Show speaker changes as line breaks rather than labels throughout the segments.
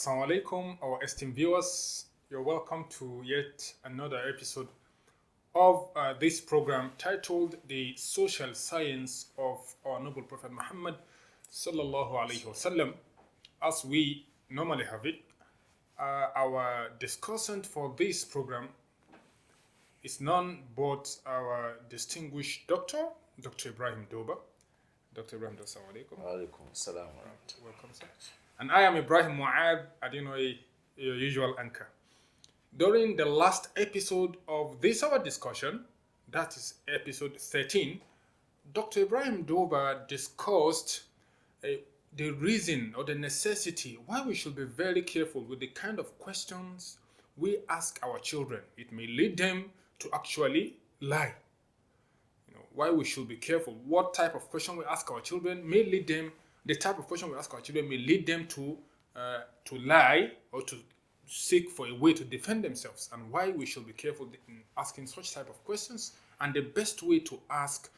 Assalamu alaikum, our esteemed viewers. You're welcome to yet another episode of this program titled The Social Science of our Noble Prophet Muhammad Sallallahu Alaihi Wasallam. As we normally have it, our discussant for this program is none but our distinguished doctor, Dr. Ibrahim Doba. Dr. Ibrahim Doba, assalamu alaikum.
Alaikum salam.
Welcome, sir. And I am Ibrahim Mu'ad, Adinoy, your usual anchor. During the last episode of this our discussion, that is episode 13, Dr. Ibrahim Doba discussed the reason or the necessity why we should be very careful with the kind of questions we ask our children. It may lead them to actually lie. Why we should be careful. What type of question we ask our children may lead them. The type of question we ask our children may lead them to lie or to seek for a way to defend themselves, and why we should be careful in asking such type of questions, and the best way to ask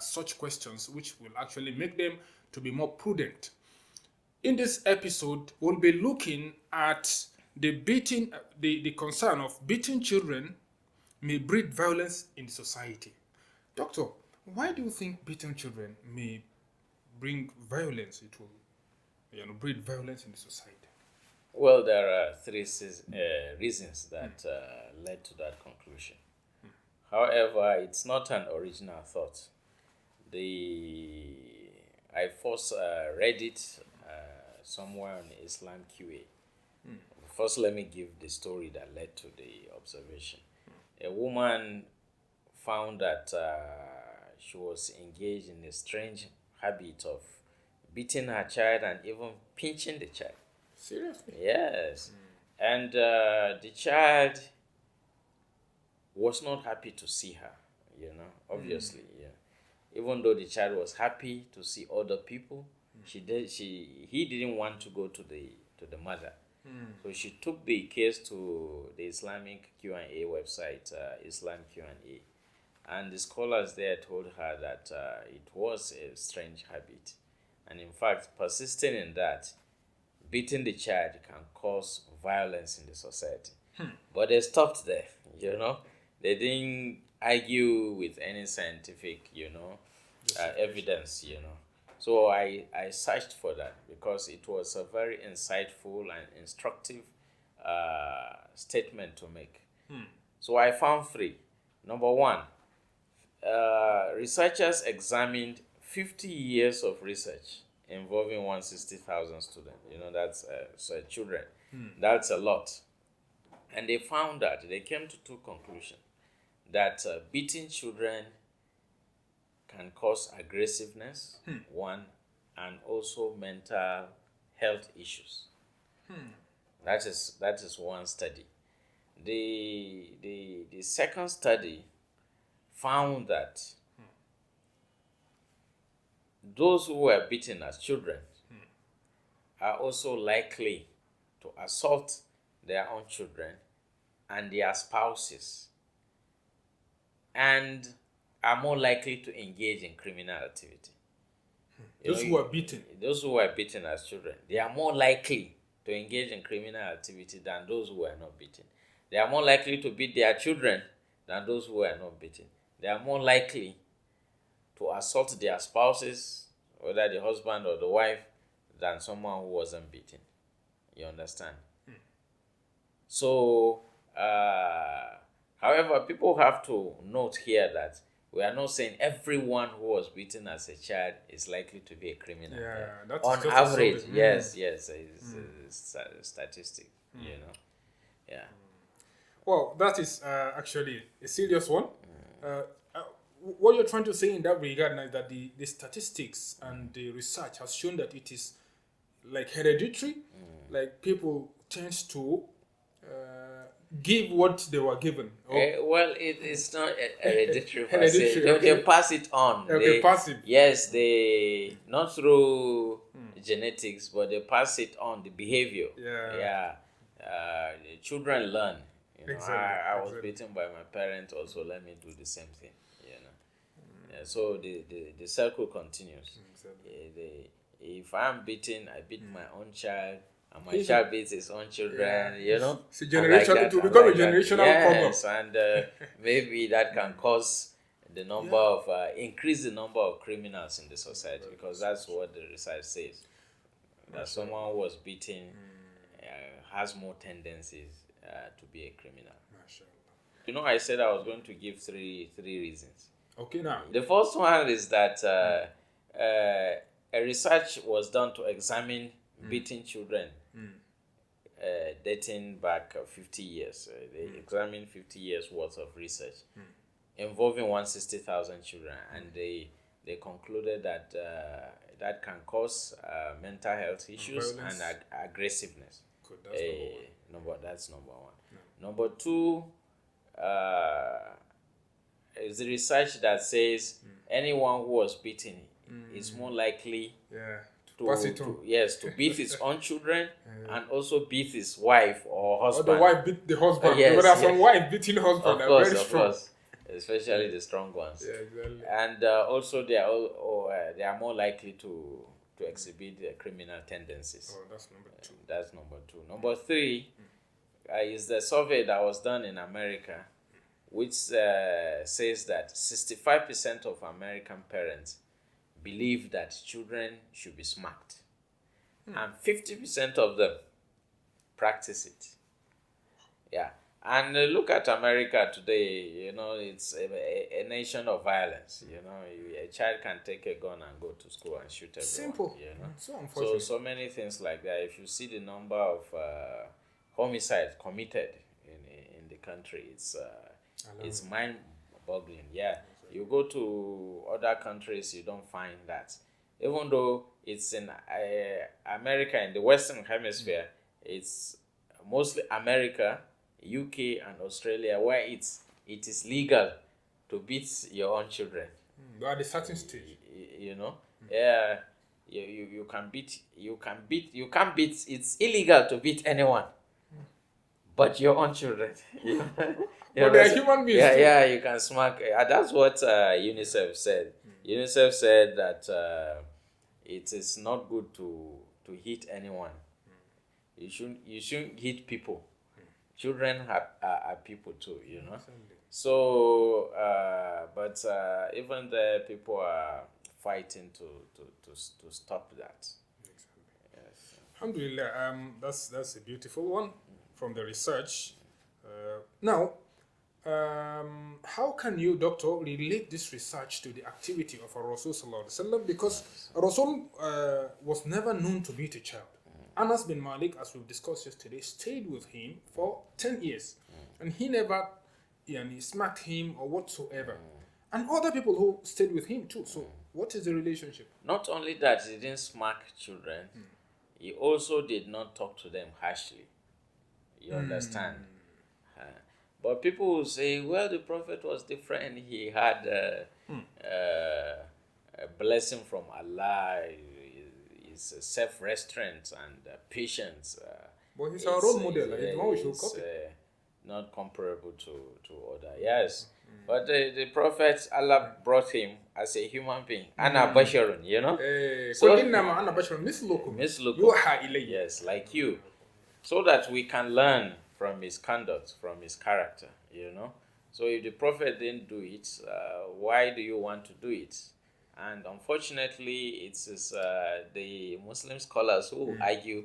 such questions which will actually make them to be more prudent. In this episode, we'll be looking at the concern of beating children may breed violence in society. Doctor, why do you think beating children may bring violence? It will, breed violence in the society.
Well, there are three reasons that led to that conclusion. However, it's not an original thought. I first read it somewhere on Islam QA. First, let me give the story that led to the observation. A woman found that she was engaged in a strange habit of beating her child and even pinching the child.
Seriously?
Yes. And the child was not happy to see her, obviously. Yeah. Even though the child was happy to see other people, he didn't want to go to the mother. So she took the case to the Islamic Q&A website, Islam Q&A. And the scholars there told her that it was a strange habit. And in fact, persisting in that, beating the child can cause violence in the society. But they stopped there, They didn't argue with any scientific, evidence, So I searched for that because it was a very insightful and instructive statement to make. So I found three. Number one, researchers examined 50 years of research involving 160,000 students. That's children. That's a lot. And they found that they came to two conclusions. That beating children can cause aggressiveness, one, and also mental health issues. That is one study. The second study found that those who were beaten as children are also likely to assault their own children and their spouses, and are more likely to engage in criminal activity.
Those who are beaten?
Those who were beaten as children, they are more likely to engage in criminal activity than those who were not beaten. They are more likely to beat their children than those who were not beaten. They are more likely to assault their spouses, whether the husband or the wife, than someone who wasn't beaten. You understand? So, however, people have to note here that we are not saying everyone who was beaten as a child is likely to be a criminal.
Yeah, that's
on
just
average.
a
Yes, it's a statistic. Yeah.
Well, that is actually a serious one. What you're trying to say in that regard is that the statistics and the research has shown that it is like hereditary, like people tend to give what they were given.
Well, it's not hereditary.
Hereditary,
They pass it on.
Okay, pass it.
Yes, they not through genetics, but they pass it on the behavior.
Yeah.
The children learn.
Exactly,
I was
exactly.
beaten by my parents, also let me do the same thing. So the circle continues.
Exactly.
If I'm beaten, I beat my own child, and my child beats his own children, you know.
It's a generation, it will become a generational problem.
Yes, and maybe that can cause the number of, increase the number of criminals in the society, because that's what the research says. That someone who was beaten has more tendencies to be a criminal. You know, I said I was going to give three reasons.
Okay, now.
The first one is that a research was done to examine beating children dating back 50 years. They examined 50 years worth of research involving 160,000 children, and they concluded that that can cause mental health issues
violence,
and aggressiveness.
Good, that's
Number one. Number two is the research that says anyone who was beaten is more likely to beat his own children and also beat his wife or husband.
Or the wife beat the husband.
Yes,
there are some wife beating husband.
Of course,
very strong.
Of course. Especially the strong ones.
Yeah, exactly.
And also they are more likely to exhibit criminal tendencies.
Oh, that's number two.
That's number two. Number three is the survey that was done in America, which says that 65% of American parents believe that children should be smacked, and 50% of them practice it. Yeah. And look at America today. You know, it's a nation of violence. You know, a child can take a gun and go to school and shoot everyone.
Simple.
You know?
So unfortunate.
So many things like that. If you see the number of homicides committed in the country, it's mind-boggling. Yeah, you go to other countries, you don't find that. Even though it's in America, in the Western Hemisphere, it's mostly America, UK and Australia, where it is legal to beat your own children.
But at a certain stage,
you know, you can't beat. It's illegal to beat anyone, but your own children. You know?
But they are human beings.
Yeah, you can smack. That's what UNICEF said. UNICEF said that it is not good to hit anyone. You shouldn't hit people. Children are people too, you know. So, but even the people are fighting to stop that. Yes.
Alhamdulillah, that's a beautiful one from the research. Now, how can you, doctor, relate this research to the activity of our Rasul Sallallahu Alaihi Wasallam? Because Rasul was never known to beat a child. Anas bin Malik, as we've discussed yesterday, stayed with him for 10 years. And he never smacked him or whatsoever. And other people who stayed with him too. So what is the relationship?
Not only that, he didn't smack children, he also did not talk to them harshly. You understand? But people will say, well, the Prophet was different. He had a blessing from Allah. Is self-restraint and patience.
But he's our role model.
Not comparable to other. Yes. But the Prophet, Allah brought him as a human being. Ana basharun, you know? Yes, like you. So that we can learn from his conduct, from his character, you know? So if the Prophet didn't do it, why do you want to do it? And unfortunately, it's the Muslim scholars who argue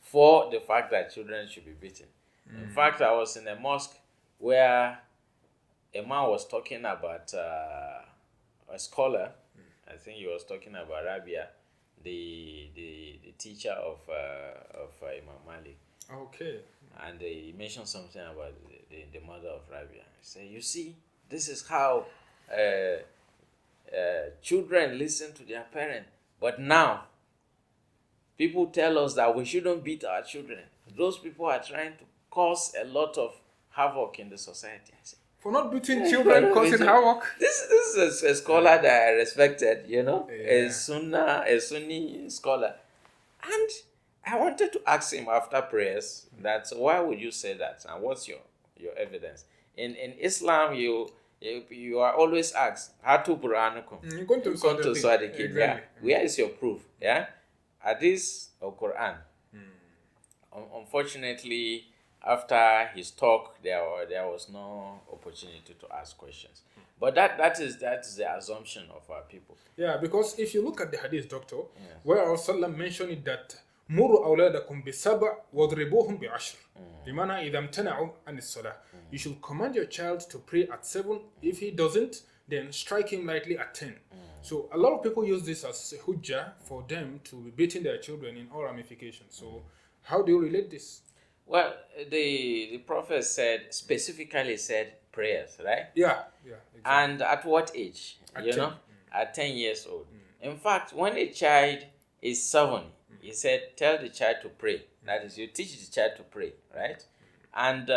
for the fact that children should be beaten. In fact, I was in a mosque where a man was talking about a scholar. I think he was talking about Rabia, the teacher of Imam Malik.
Okay.
And he mentioned something about the mother of Rabia. He said, you see, this is how children listen to their parents, but now people tell us that we shouldn't beat our children. Those people are trying to cause a lot of havoc in the society. I say,
for not beating children, causing havoc.
This is a scholar that I respected, you know, a Sunni scholar, and I wanted to ask him after prayers that why would you say that, and what's your evidence? In Islam, you are always asked, Hatu Quranukum.
Exactly.
Yeah. Where is your proof? Yeah? Hadith or Quran? unfortunately, after his talk, there was no opportunity to ask questions. But that is the assumption of our people.
Yeah, because if you look at the hadith, doctor, where our Sallam mentioned it that مروا أولادكم بسبع واضربوهم بعشر بمعنى إذا امتنعوا عن الصلاة. You should command your child to pray at 7. If he doesn't, then strike him lightly at 10. So a lot of people use this as a hujjah for them to be beating their children in all ramifications. So how do you relate this?
Well, the prophet specifically said prayers, right?
Yeah, exactly.
And at what age?
At
you
10.
know, at 10 years old. In fact, when a child is 7, he said, tell the child to pray. That is, you teach the child to pray, right? And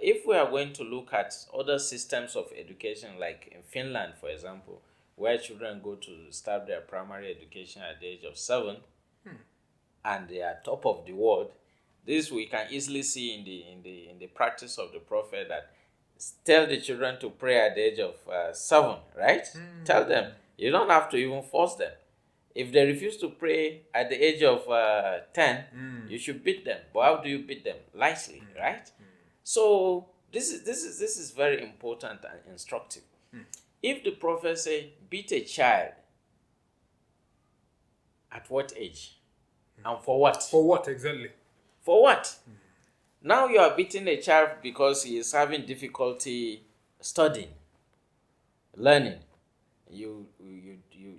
if we are going to look at other systems of education, like in Finland, for example, where children go to start their primary education at the age of 7, and they are top of the world, this we can easily see in the practice of the prophet, that tell the children to pray at the age of 7, right? Tell them. You don't have to even force them. If they refuse to pray at the age of 10, you should beat them. But how do you beat them? Lightly, right? So this is very important and instructive. If the prophet say beat a child, at what age? And for what?
For what exactly?
For what? Now you are beating a child because he is having difficulty studying, learning. You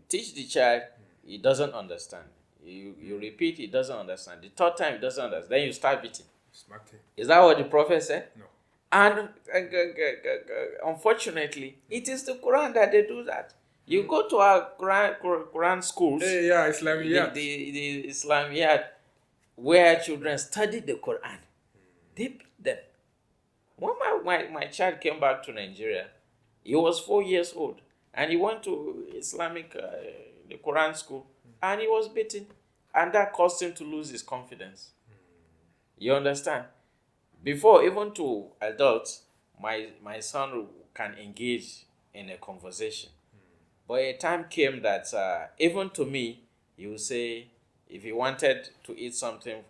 teach the child, he doesn't understand. You repeat, he doesn't understand. The third time, he doesn't understand. Then you start beating.
Smack him.
Is that what the prophet said?
No.
And unfortunately, it is the Quran that they do that. You go to our Quran schools,
Yeah, Islamiyat.
the Islamiyat, where children study the Quran. They beat them. When my child came back to Nigeria, he was 4 years old, and he went to Islamic, the Quran school, and he was beaten, and that caused him to lose his confidence. You understand? Before, even to adults, my son can engage in a conversation. But a time came that even to me, he would say, if he wanted to eat something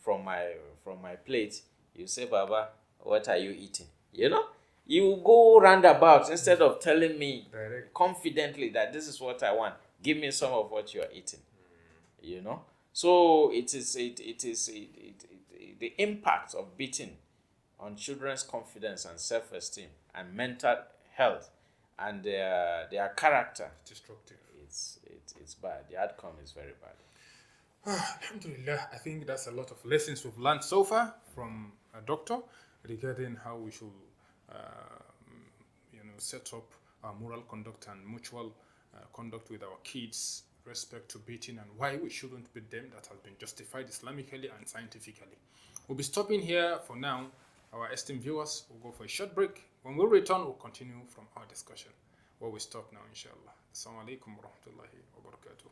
from my plate, you say, Baba, what are you eating? You know? You go roundabout instead of telling me
Direct.
confidently that this is what I want. Give me some of what you are eating. You know? So it is the impact of beating on children's confidence and self-esteem and mental health and their character.
Destructive.
It's bad. The outcome is very bad.
Alhamdulillah, I think that's a lot of lessons we've learned so far from a doctor regarding how we should, set up our moral conduct and mutual conduct with our kids, respect to beating, and why we shouldn't beat them. That has been justified Islamically and scientifically. We'll be stopping here for now. Our esteemed viewers will go for a short break. When we return, we'll continue from our discussion where we stop now, inshallah. Assalamu alaikum wa rahmatullahi wa barakatuh.